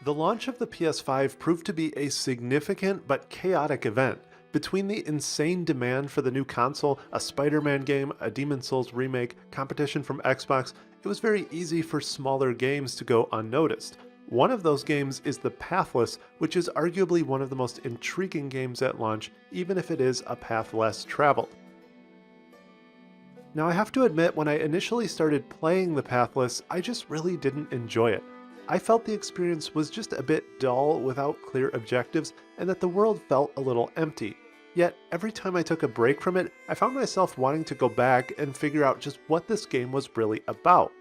The launch of the PS5 proved to be a significant but chaotic event. Between the insane demand for the new console, a Spider-Man game, a Demon's Souls remake, competition from Xbox, it was very easy for smaller games to go unnoticed. One of those games is the Pathless, which is arguably one of the most intriguing games at launch, even if it is a path less traveled. Now I have to admit, when I initially started playing the Pathless, I just really didn't enjoy it. I felt the experience was just a bit dull without clear objectives, and that the world felt a little empty. Yet, every time I took a break from it, I found myself wanting to go back and figure out just what this game was really about.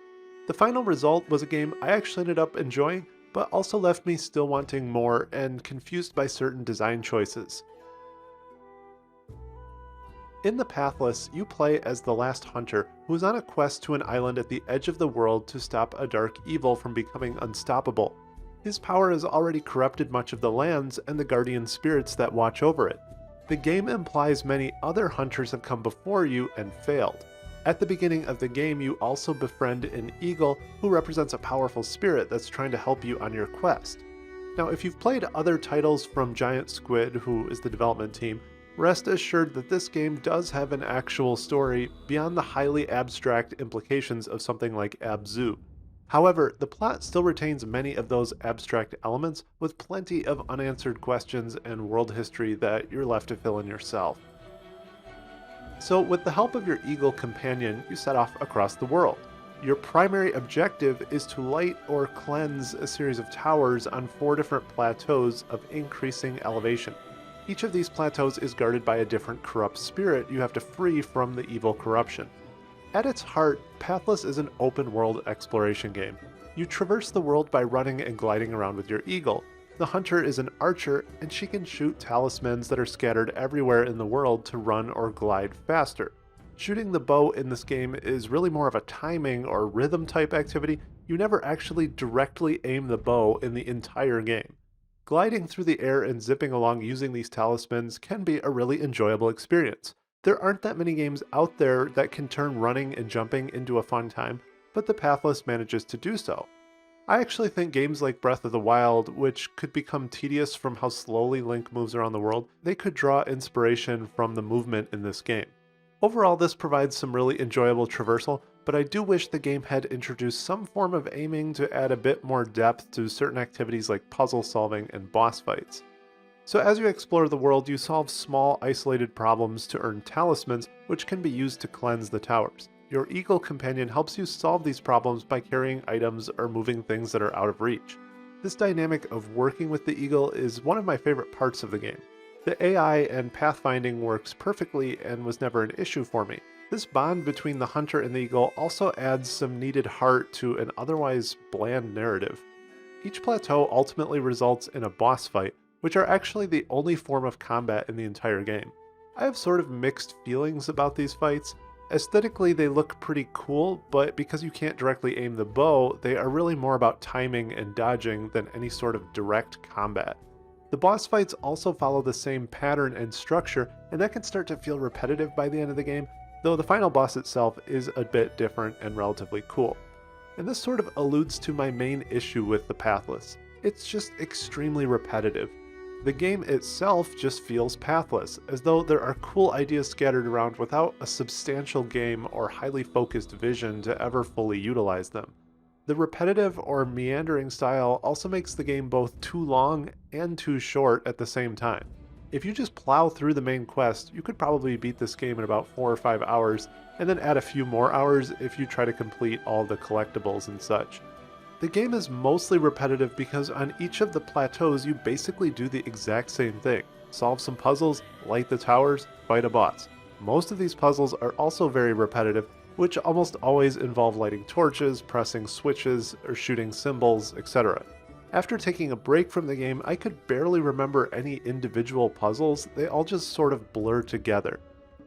The final result was a game I actually ended up enjoying, but also left me still wanting more and confused by certain design choices. In the Pathless, you play as the last hunter who is on a quest to an island at the edge of the world to stop a dark evil from becoming unstoppable. His power has already corrupted much of the lands and the guardian spirits that watch over it. The game implies many other hunters have come before you and failed. At the beginning of the game, you also befriend an eagle who represents a powerful spirit that's trying to help you on your quest. Now, if you've played other titles from Giant Squid, who is the development team, rest assured that this game does have an actual story beyond the highly abstract implications of something like Abzu. However, the plot still retains many of those abstract elements, with plenty of unanswered questions and world history that you're left to fill in yourself. So with the help of your eagle companion, you set off across the world. Your primary objective is to light or cleanse a series of towers on 4 different plateaus of increasing elevation. Each of these plateaus is guarded by a different corrupt spirit you have to free from the evil corruption. At its heart, Pathless is an open-world exploration game. You traverse the world by running and gliding around with your eagle. The hunter is an archer, and she can shoot talismans that are scattered everywhere in the world to run or glide faster. Shooting the bow in this game is really more of a timing or rhythm type activity. You never actually directly aim the bow in the entire game. Gliding through the air and zipping along using these talismans can be a really enjoyable experience. There aren't that many games out there that can turn running and jumping into a fun time, but the Pathless manages to do so. I actually think games like Breath of the Wild, which could become tedious from how slowly Link moves around the world, they could draw inspiration from the movement in this game. Overall, this provides some really enjoyable traversal, but I do wish the game had introduced some form of aiming to add a bit more depth to certain activities like puzzle solving and boss fights. So as you explore the world, you solve small, isolated problems to earn talismans, which can be used to cleanse the towers. Your eagle companion helps you solve these problems by carrying items or moving things that are out of reach. This dynamic of working with the eagle is one of my favorite parts of the game. The AI and pathfinding works perfectly and was never an issue for me. This bond between the hunter and the eagle also adds some needed heart to an otherwise bland narrative. Each plateau ultimately results in a boss fight, which are actually the only form of combat in the entire game. I have sort of mixed feelings about these fights. Aesthetically, they look pretty cool, but because you can't directly aim the bow, they are really more about timing and dodging than any sort of direct combat. The boss fights also follow the same pattern and structure, and that can start to feel repetitive by the end of the game, though the final boss itself is a bit different and relatively cool. And this sort of alludes to my main issue with the Pathless. It's just extremely repetitive. The game itself just feels pathless, as though there are cool ideas scattered around without a substantial game or highly focused vision to ever fully utilize them. The repetitive or meandering style also makes the game both too long and too short at the same time. If you just plow through the main quest, you could probably beat this game in about 4 or 5 hours, and then add a few more hours if you try to complete all the collectibles and such. The game is mostly repetitive because on each of the plateaus you basically do the exact same thing. Solve some puzzles, light the towers, fight a boss. Most of these puzzles are also very repetitive, which almost always involve lighting torches, pressing switches, or shooting symbols, etc. After taking a break from the game, I could barely remember any individual puzzles, they all just sort of blur together.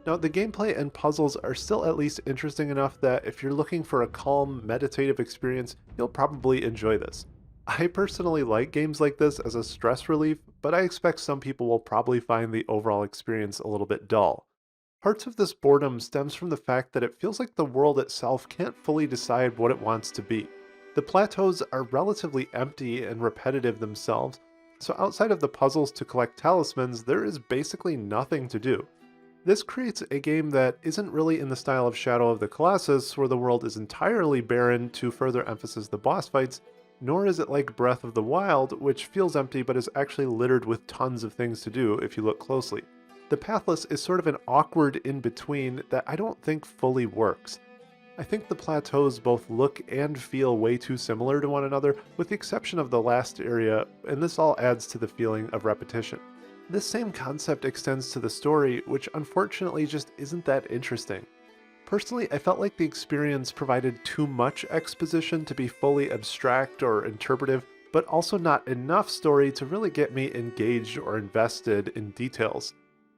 Now, the gameplay and puzzles are still at least interesting enough that if you're looking for a calm, meditative experience, you'll probably enjoy this. I personally like games like this as a stress relief, but I expect some people will probably find the overall experience a little bit dull. Parts of this boredom stems from the fact that it feels like the world itself can't fully decide what it wants to be. The plateaus are relatively empty and repetitive themselves, so outside of the puzzles to collect talismans, there is basically nothing to do. This creates a game that isn't really in the style of Shadow of the Colossus, where the world is entirely barren to further emphasize the boss fights, nor is it like Breath of the Wild, which feels empty but is actually littered with tons of things to do if you look closely. The Pathless is sort of an awkward in-between that I don't think fully works. I think the plateaus both look and feel way too similar to one another, with the exception of the last area, and this all adds to the feeling of repetition. This same concept extends to the story, which unfortunately just isn't that interesting. Personally, I felt like the experience provided too much exposition to be fully abstract or interpretive, but also not enough story to really get me engaged or invested in details.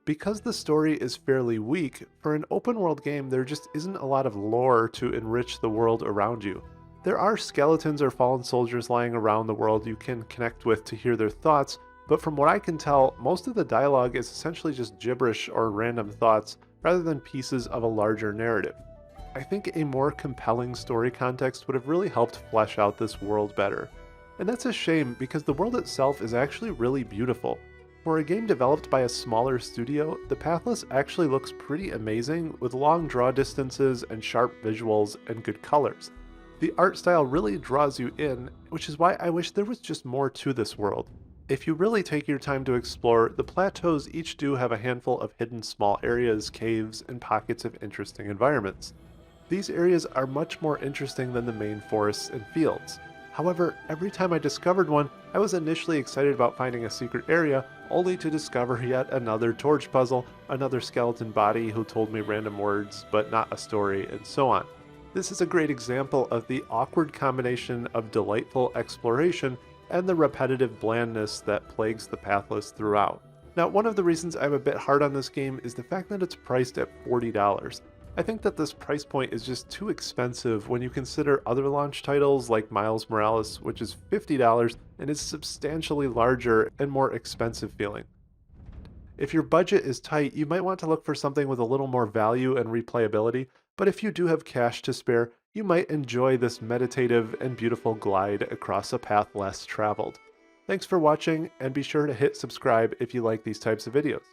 Because the story is fairly weak, for an open world game there just isn't a lot of lore to enrich the world around you. There are skeletons or fallen soldiers lying around the world you can connect with to hear their thoughts, but from what I can tell, most of the dialogue is essentially just gibberish or random thoughts, rather than pieces of a larger narrative. I think a more compelling story context would have really helped flesh out this world better. And that's a shame because the world itself is actually really beautiful. For a game developed by a smaller studio, the Pathless actually looks pretty amazing with long draw distances and sharp visuals and good colors. The art style really draws you in, which is why I wish there was just more to this world. If you really take your time to explore, the plateaus each do have a handful of hidden small areas, caves, and pockets of interesting environments. These areas are much more interesting than the main forests and fields. However, every time I discovered one, I was initially excited about finding a secret area, only to discover yet another torch puzzle, another skeleton body who told me random words, but not a story, and so on. This is a great example of the awkward combination of delightful exploration and the repetitive blandness that plagues the Pathless throughout. Now, one of the reasons I'm a bit hard on this game is the fact that it's priced at $40. I think that this price point is just too expensive when you consider other launch titles like Miles Morales, which is $50 and is substantially larger and more expensive feeling. If your budget is tight, you might want to look for something with a little more value and replayability, but if you do have cash to spare, you might enjoy this meditative and beautiful glide across a path less traveled. Thanks for watching, and be sure to hit subscribe if you like these types of videos.